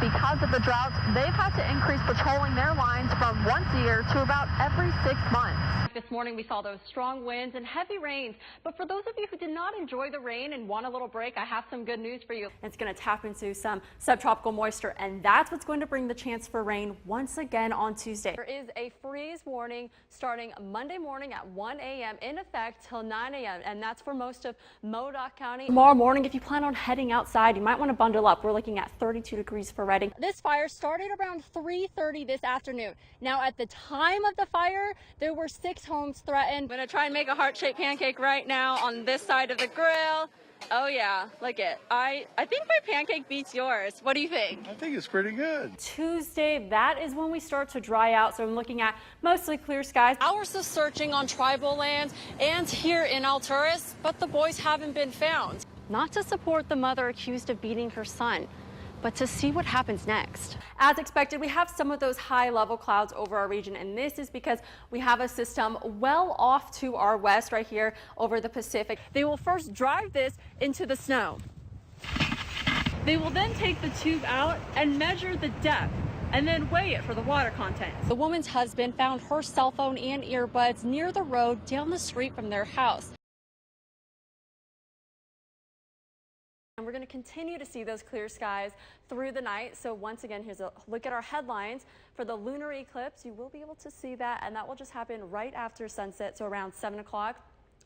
Because of the drought, they've had to increase patrolling their lines from once a year to about every 6 months. This morning we saw those strong winds and heavy rains, but for those of you who did not enjoy the rain and want a little break, I have some good news for you. It's going to tap into some subtropical moisture, and that's what's going to bring the chance for rain once again on Tuesday. There is a freeze warning starting Monday morning at 1 a.m. in effect till 9 a.m. and that's for most of Modoc County. Tomorrow morning, if you plan on heading outside, you might want to bundle up. We're looking at 32 degrees for Redding. This fire started around 3:30 this afternoon. Now, at the time of the fire, there were 6 homes threatened. I'm gonna try and make a heart-shaped pancake right now on this side of the grill. Oh yeah, look it. I think my pancake beats yours. What do you think? I think it's pretty good. Tuesday, that is when we start to dry out. So I'm looking at mostly clear skies. Hours of searching on tribal lands and here in Alturas, but the boys haven't been found. Not to support the mother accused of beating her son, but to see what happens next. As expected, we have some of those high-level clouds over our region, and this is because we have a system well off to our west right here over the Pacific. They will first drive this into the snow. They will then take the tube out and measure the depth and then weigh it for the water content. The woman's husband found her cell phone and earbuds near the road down the street from their house. And we're going to continue to see those clear skies through the night. So once again, here's a look at our headlines for the lunar eclipse. You will be able to see that, and that will just happen right after sunset, so around 7 o'clock.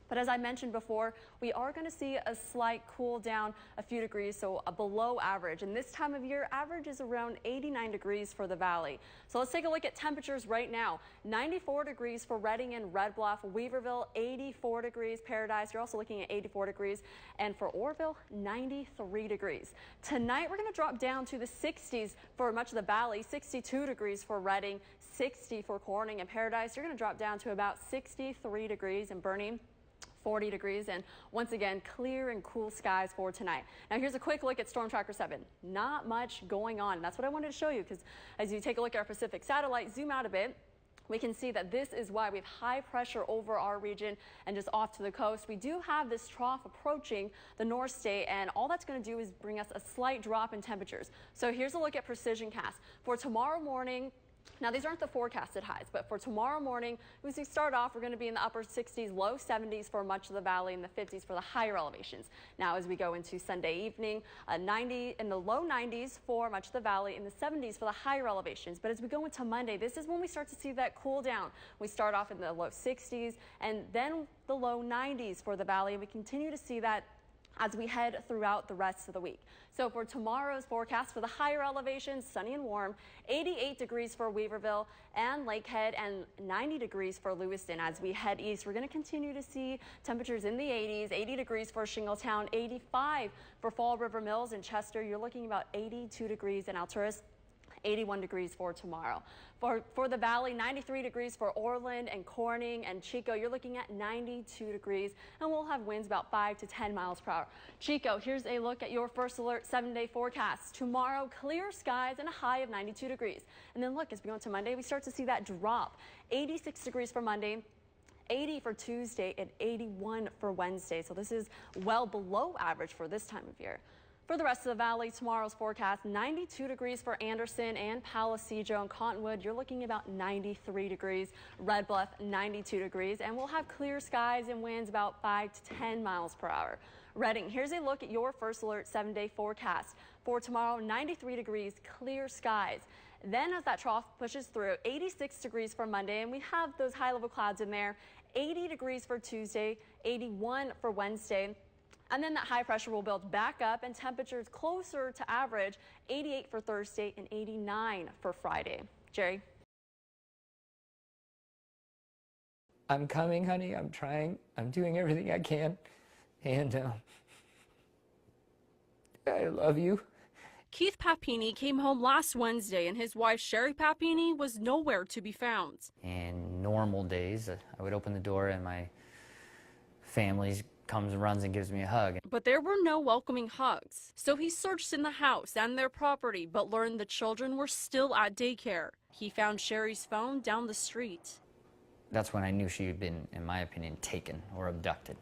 But as I mentioned before, we are going to see a slight cool down a few degrees, so below average. And this time of year, average is around 89 degrees for the valley. So let's take a look at temperatures right now. 94 degrees for Redding and Red Bluff, Weaverville, 84 degrees, Paradise. You're also looking at 84 degrees. And for Orville, 93 degrees. Tonight, we're going to drop down to the 60s for much of the valley, 62 degrees for Redding, 60 for Corning and Paradise. You're going to drop down to about 63 degrees in Bernie. 40 degrees, and once again, clear and cool skies for tonight. Now here's a quick look at Storm Tracker 7. Not much going on. That's what I wanted to show you, because as you take a look at our Pacific satellite, zoom out a bit, we can see that this is why we have high pressure over our region and just off to the coast. We do have this trough approaching the North State, and all that's going to do is bring us a slight drop in temperatures. So here's a look at precision cast for tomorrow morning. Now, these aren't the forecasted highs, but for tomorrow morning, as we start off, we're going to be in the upper 60s, low 70s for much of the valley, and the 50s for the higher elevations. Now, as we go into Sunday evening, 90 in the low 90s for much of the valley, and the 70s for the higher elevations. But as we go into Monday, this is when we start to see that cool down. We start off in the low 60s, and then the low 90s for the valley, and we continue to see that as we head throughout the rest of the week. So for tomorrow's forecast for the higher elevations, sunny and warm, 88 degrees for Weaverville and Lakehead, and 90 degrees for Lewiston. As we head east, we're going to continue to see temperatures in the 80s, 80 degrees for Shingletown, 85 for Fall River Mills and Chester. You're looking about 82 degrees in Alturas. 81 degrees for tomorrow. For the valley, 93 degrees for Orland and Corning and Chico. You're looking at 92 degrees, and we'll have winds about 5 to 10 miles per hour. Chico, here's a look at your first alert 7-day forecast. Tomorrow, clear skies and a high of 92 degrees. And then look, as we go into Monday, we start to see that drop. 86 degrees for Monday, 80 for Tuesday, and 81 for Wednesday. So this is well below average for this time of year. For the rest of the valley, tomorrow's forecast, 92 degrees for Anderson and Palisadro and Cottonwood. You're looking about 93 degrees. Red Bluff, 92 degrees. And we'll have clear skies and winds about 5 to 10 miles per hour. Redding, here's a look at your first alert 7-day forecast. For tomorrow, 93 degrees, clear skies. Then as that trough pushes through, 86 degrees for Monday, and we have those high-level clouds in there. 80 degrees for Tuesday, 81 for Wednesday. And then that high pressure will build back up, and temperatures closer to average, 88 for Thursday and 89 for Friday. Jerry? I'm coming, honey. I'm trying. I'm doing everything I can. And I love you. Keith Papini came home last Wednesday, and his wife, Sherry Papini, was nowhere to be found. In normal days, I would open the door and my family comes and runs and gives me a hug. But there were no welcoming hugs. So he searched in the house and their property, but learned the children were still at daycare. He found Sherry's phone down the street. That's when I knew she had been, in my opinion, taken or abducted.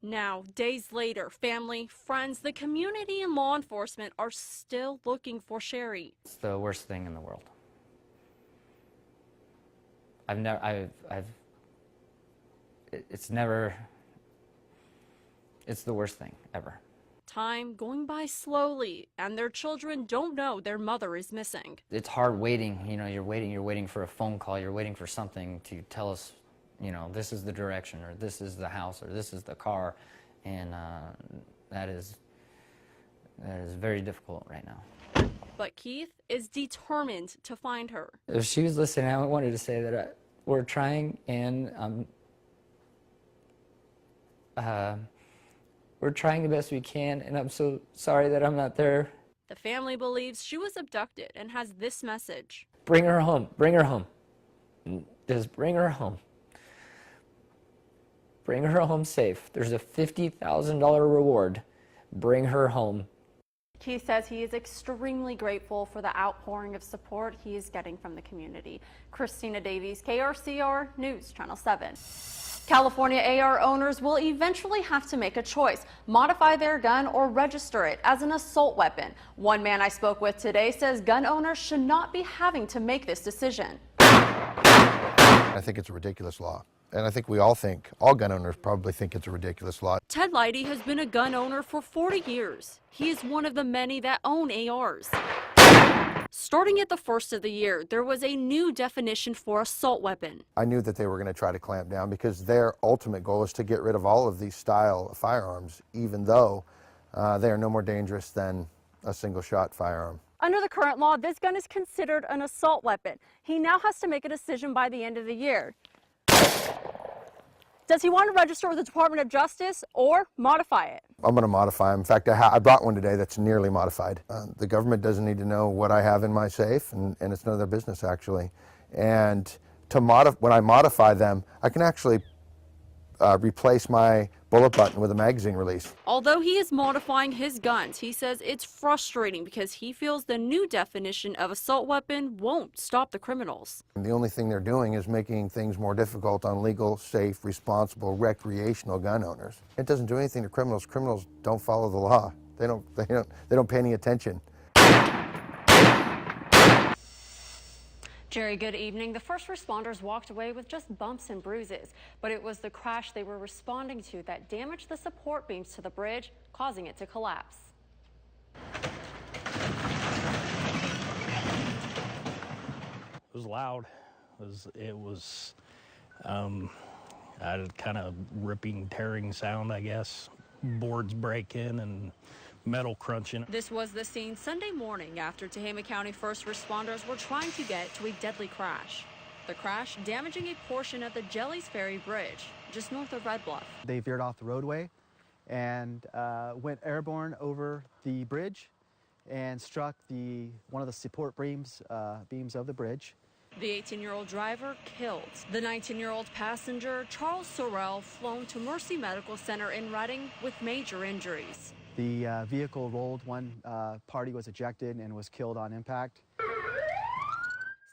Now, days later, family, friends, the community, and law enforcement are still looking for Sherry. It's the worst thing in the world. It's the worst thing ever. Time going by slowly, and their children don't know their mother is missing. It's hard waiting, you're waiting for a phone call, you're waiting for something to tell us, this is the direction, or this is the house, or this is the car, and that is very difficult right now. But Keith is determined to find her. If she was listening, I wanted to say that we're trying, and we're trying the best we can, and I'm so sorry that I'm not there. The family believes she was abducted and has this message. Bring her home. Bring her home. Just bring her home. Bring her home safe. There's a $50,000 reward. Bring her home. Keith says he is extremely grateful for the outpouring of support he is getting from the community. Cristina Davies, KRCR News Channel 7. California AR owners will eventually have to make a choice, modify their gun or register it as an assault weapon. One man I spoke with today says gun owners should not be having to make this decision. I think it's a ridiculous law. And I think all gun owners probably think it's a ridiculous law. Ted Leidy has been a gun owner for 40 years. He is one of the many that own ARs. Starting at the first of the year, there was a new definition for assault weapon. I knew that they were going to try to clamp down because their ultimate goal is to get rid of all of these style of firearms, even though they are no more dangerous than a single-shot firearm. Under the current law, this gun is considered an assault weapon. He now has to make a decision by the end of the year. Does he want to register with the Department of Justice or modify it? I'm going to modify them. In fact, I brought one today that's nearly modified. The government doesn't need to know what I have in my safe, and it's none of their business, actually. And when I modify them, I can actually replace my bullet button with a magazine release. Although he is modifying his guns, he says it's frustrating because he feels the new definition of assault weapon won't stop the criminals. And the only thing they're doing is making things more difficult on legal, safe, responsible, recreational gun owners. It doesn't do anything to criminals. Criminals don't follow the law. They don't pay any attention. Jerry, good evening. The first responders walked away with just bumps and bruises, but it was the crash they were responding to that damaged the support beams to the bridge, causing it to collapse. It was loud. It was a kind of ripping, tearing sound, I guess. Boards breaking and metal crunching. This was the scene Sunday morning after Tehama County first responders were trying to get to a deadly crash. The crash damaging a portion of the Jellies Ferry Bridge, just north of Red Bluff. They veered off the roadway and went airborne over the bridge and struck one of the support beams of the bridge. The 18-year-old driver killed. The 19-year-old passenger, Charles Sorrell, flown to Mercy Medical Center in Redding with major injuries. The vehicle rolled. One party was ejected and was killed on impact.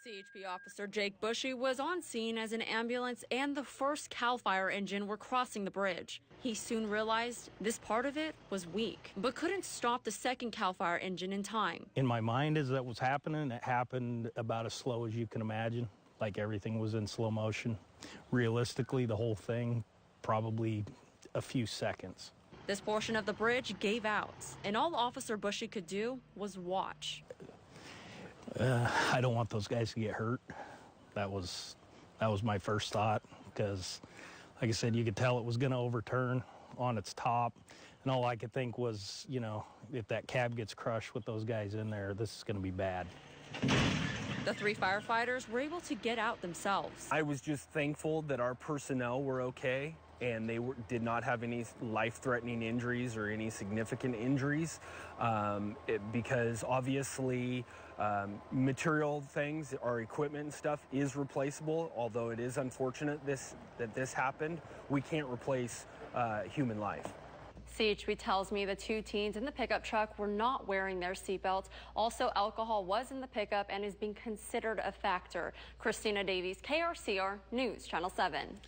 CHP officer Jake Bushy was on scene as an ambulance and the first CAL FIRE engine were crossing the bridge. He soon realized this part of it was weak, but couldn't stop the second CAL FIRE engine in time. In my mind, as that was happening, it happened about as slow as you can imagine, like everything was in slow motion. Realistically, the whole thing, probably a few seconds. This portion of the bridge gave out, and all Officer Bushy could do was watch. I don't want those guys to get hurt. That was my first thought, because, like I said, you could tell it was going to overturn on its top, and all I could think was, if that cab gets crushed with those guys in there, this is going to be bad. The three firefighters were able to get out themselves. I was just thankful that our personnel were okay, and they did not have any life-threatening injuries or any significant injuries, because obviously material things, our equipment and stuff is replaceable. Although it is unfortunate that this happened, we can't replace human life. CHP tells me the two teens in the pickup truck were not wearing their seatbelts. Also, alcohol was in the pickup and is being considered a factor. Cristina Davies, KRCR News Channel 7.